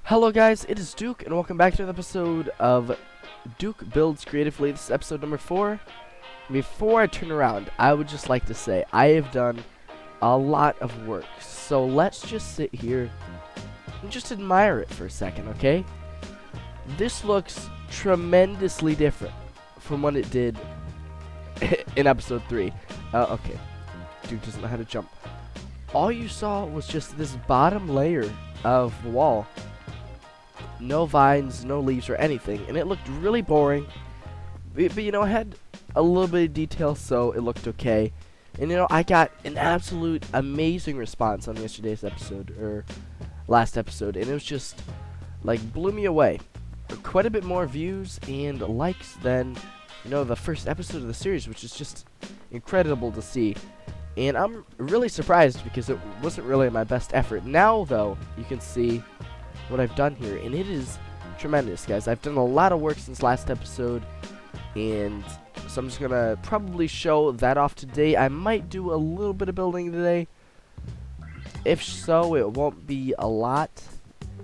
Hello guys, it is Duke, and welcome back to another episode of Duke Builds Creatively. This is episode number 4. Before I turn around, I would just like to say I have done a lot of work. So let's just sit here and just admire it for a second, okay? This looks tremendously different from what it did in episode 3. Okay, Duke doesn't know how to jump. All you saw was just this bottom layer of the wall. No vines, no leaves or anything, and it looked really boring. But you know, it had a little bit of detail, so it looked okay. And you know, I got an absolute amazing response on yesterday's episode, or last episode, and it was just, like, blew me away. Quite a bit more views and likes than, you know, the first episode of the series, which is just incredible to see. And I'm really surprised because it wasn't really my best effort. Now, though, you can see what I've done here, and it is tremendous, guys. I've done a lot of work since last episode, and so I'm just gonna probably show that off today. I might do a little bit of building today. If so, it won't be a lot,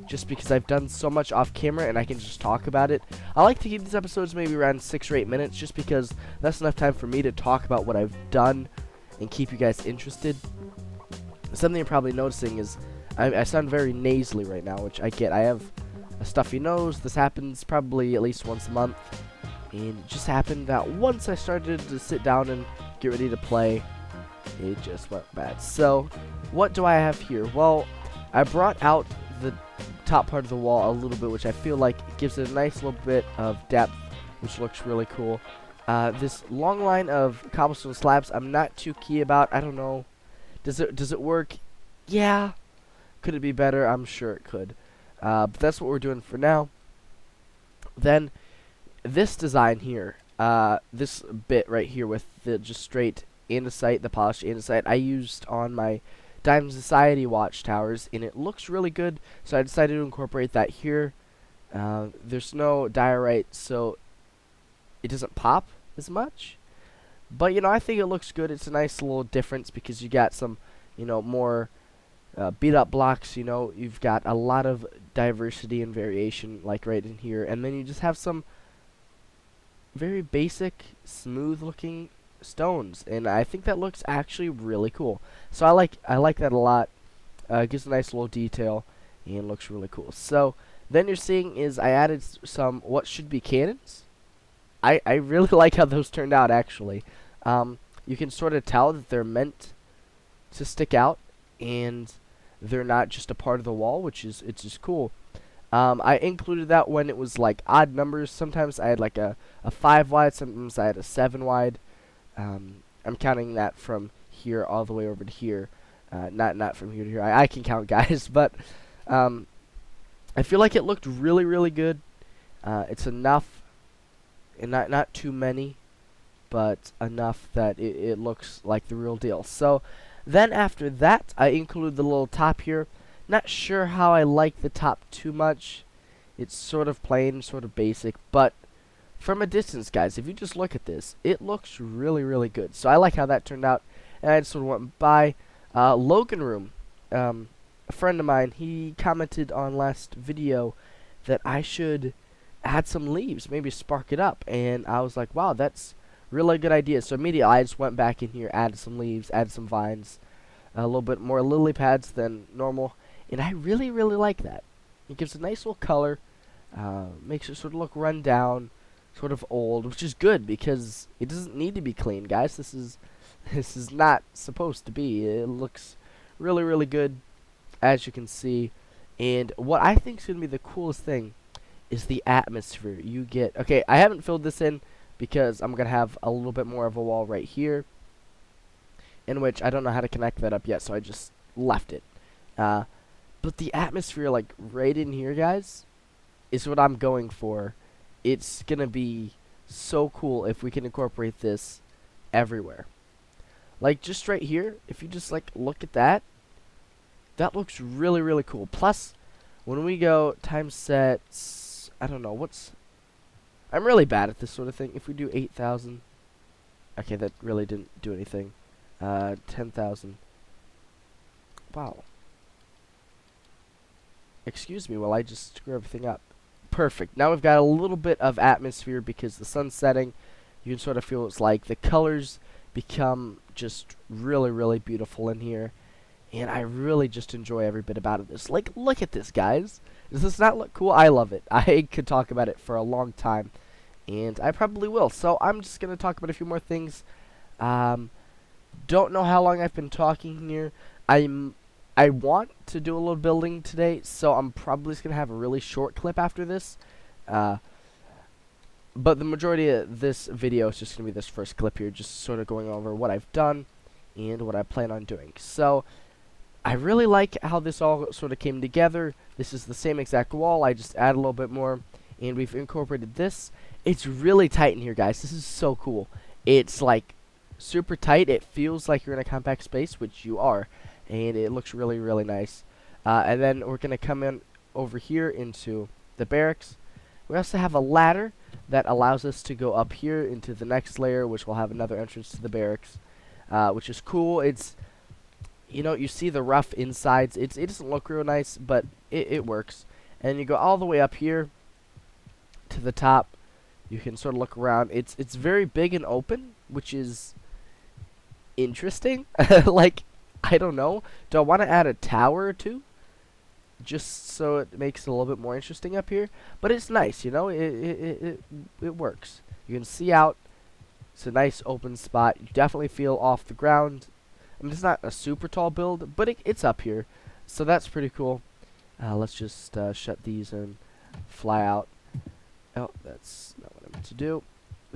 just because I've done so much off camera and I can just talk about it. I like to keep these episodes maybe around 6 or 8 minutes, just because that's enough time for me to talk about what I've done and keep you guys interested. Something you're probably noticing is I sound very nasally right now, which I get. I have a stuffy nose. This happens probably at least once a month. And it just happened that once I started to sit down and get ready to play, it just went bad. So, what do I have here? Well, I brought out the top part of the wall a little bit, which I feel like gives it a nice little bit of depth, which looks really cool. This long line of cobblestone slabs, I'm not too key about. I don't know. Does it work? Yeah. Could it be better? I'm sure it could. But that's what we're doing for now. Then, this design here, this bit right here with the just straight andesite, the polished andesite, I used on my Diamond Society watchtowers, and it looks really good, so I decided to incorporate that here. There's no diorite, so it doesn't pop as much. But, you know, I think it looks good. It's a nice little difference because you got some, you know, more beat up blocks. You know, you've got a lot of diversity and variation, like right in here, and then you just have some very basic, smooth looking stones, and I think that looks actually really cool. So I like that a lot. Gives a nice little detail and looks really cool. So then you're seeing is I added some what should be cannons. I really like how those turned out, actually. You can sort of tell that they're meant to stick out, and they're not just a part of the wall, which is it's just cool. I included that when it was like odd numbers. Sometimes I had like a 5 wide, sometimes I had a 7 wide. I'm counting that from here all the way over to here, not from here to here. I can count, guys, but I feel like it looked really good. It's enough, and not too many, but enough that it looks like the real deal. So then after that, I include the little top here. Not sure how I like the top too much. It's sort of plain, sort of basic, but from a distance, guys, if you just look at this, it looks really good. So I like how that turned out, and I just sort of went by. Logan Room, a friend of mine, he commented on last video that I should add some leaves, maybe spark it up, and I was like, wow, that's really good idea. So immediately I just went back in here, added some leaves, added some vines, a little bit more lily pads than normal, and I really like that. It gives a nice little color, makes it sort of look run down, sort of old, which is good because it doesn't need to be clean, guys. This is not supposed to be. It looks really good, as you can see. And what I think is going to be the coolest thing is the atmosphere you get. Okay, I haven't filled this in because I'm going to have a little bit more of a wall right here, in which I don't know how to connect that up yet, so I just left it. But the atmosphere, like, right in here, guys, is what I'm going for. It's going to be so cool if we can incorporate this everywhere. Like, just right here, if you just, like, look at that, that looks really cool. Plus, when we go time sets, I don't know, I'm really bad at this sort of thing. If we do 8,000, okay, that really didn't do anything. 10,000. Wow. Excuse me while I just screw everything up. Perfect. Now we've got a little bit of atmosphere because the sun's setting. You can sort of feel it's like the colors become just really, really beautiful in here. And I really just enjoy every bit about it. This, like, look at this, guys. Does this not look cool? I love it. I could talk about it for a long time, and I probably will. So I'm just gonna talk about a few more things. Don't know how long I've been talking here. I want to do a little building today, so I'm probably just gonna have a really short clip after this. But the majority of this video is just gonna be this first clip here, just sort of going over what I've done and what I plan on doing. So I really like how this all sort of came together. This is the same exact wall. I just add a little bit more, and we've incorporated this. It's really tight in here, guys. This is so cool. It's like super tight. It feels like you're in a compact space, which you are, and it looks really, really nice. And then we're going to come in over here into the barracks. We also have a ladder that allows us to go up here into the next layer, which will have another entrance to the barracks, which is cool. It's, you know, you see the rough insides. It doesn't look real nice, but it works. And you go all the way up here to the top. You can sort of look around. It's very big and open, which is interesting. Like, I don't know. Do I want to add a tower or two? Just so it makes it a little bit more interesting up here. But it's nice, you know. It works. You can see out. It's a nice open spot. You definitely feel off the ground. I mean, it's not a super tall build, but it's up here. So that's pretty cool. Let's just shut these and fly out. Oh, that's not what I meant to do.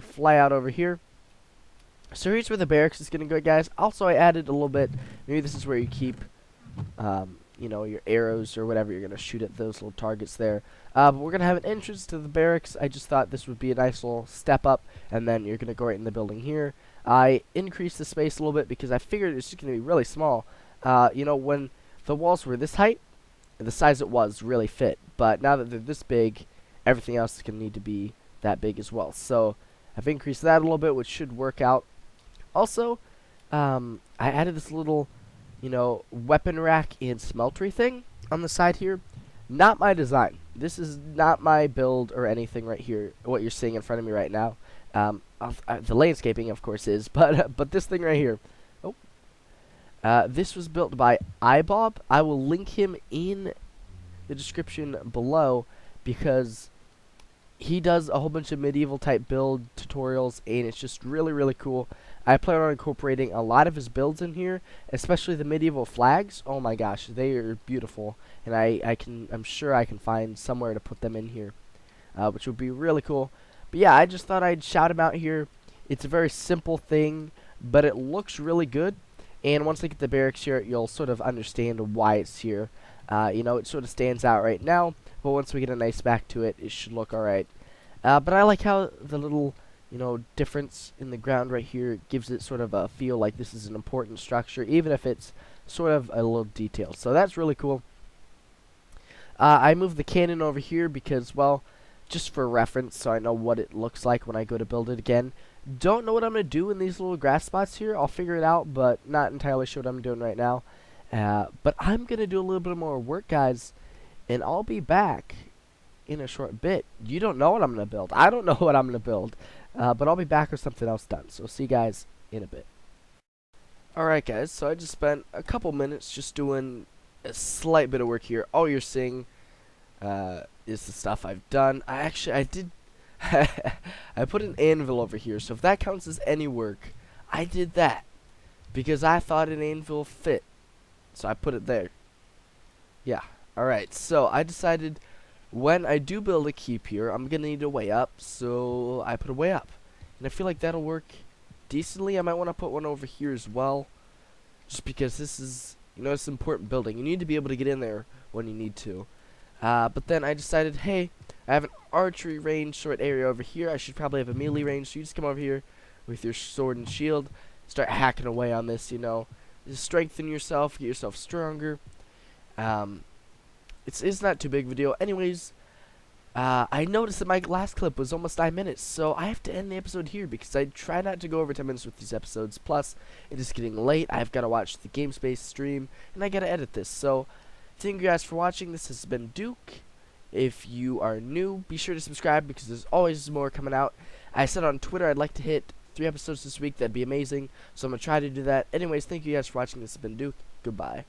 Fly out over here. So here's where the barracks is going to go, guys. Also, I added a little bit. Maybe this is where you keep, you know, your arrows or whatever you're going to shoot at those little targets there. But we're going to have an entrance to the barracks. I just thought this would be a nice little step up, and then you're going to go right in the building here. I increased the space a little bit because I figured it's just going to be really small. You know, when the walls were this height, the size it was really fit. But now that they're this big, everything else is going to need to be that big as well. So I've increased that a little bit, which should work out. Also, I added this little, you know, weapon rack and smeltery thing on the side here. Not my design. This is not my build or anything right here, what you're seeing in front of me right now. The landscaping, of course, is, but this thing right here. Oh, this was built by iBob. I will link him in the description below because he does a whole bunch of medieval type build tutorials, and it's just really, really cool. I plan on incorporating a lot of his builds in here, especially the medieval flags. Oh my gosh, they are beautiful, and I'm sure I can find somewhere to put them in here, which would be really cool. But yeah, I just thought I'd shout him out here. It's a very simple thing, but it looks really good. And once I get the barracks here, you'll sort of understand why it's here. You know, it sort of stands out right now, but once we get a nice back to it, it should look alright. But I like how the little, you know, difference in the ground right here gives it sort of a feel like this is an important structure, even if it's sort of a little detailed. So that's really cool. I moved the cannon over here because, well, just for reference, so I know what it looks like when I go to build it again. Don't know what I'm going to do in these little grass spots here. I'll figure it out, but not entirely sure what I'm doing right now. But I'm going to do a little bit more work, guys, and I'll be back in a short bit. You don't know what I'm going to build. I don't know what I'm going to build, but I'll be back with something else done. So see you guys in a bit. Alright, guys, so I just spent a couple minutes just doing a slight bit of work here. All you're seeing is the stuff I've done. I did I put an anvil over here, so if that counts as any work, I did that because I thought an anvil fit, so I put it there. Yeah, alright, so I decided when I do build a keep here, I'm gonna need a way up, so I put a way up, and I feel like that'll work decently. I might want to put one over here as well, just because this is, you know, it's an important building. You need to be able to get in there when you need to. But then I decided, hey, I have an archery range sort area over here. I should probably have a melee range. So you just come over here with your sword and shield, start hacking away on this, you know. Just strengthen yourself, get yourself stronger. It's not too big of a deal. Anyways, I noticed that my last clip was almost 9 minutes, so I have to end the episode here because I try not to go over 10 minutes with these episodes. Plus, it is getting late. I've got to watch the GameSpace stream, and I got to edit this. So, thank you guys for watching. This has been Duke. If you are new, be sure to subscribe because there's always more coming out. I said on Twitter I'd like to hit 3 episodes this week. That'd be amazing. So I'm going to try to do that. Anyways, thank you guys for watching. This has been Duke. Goodbye.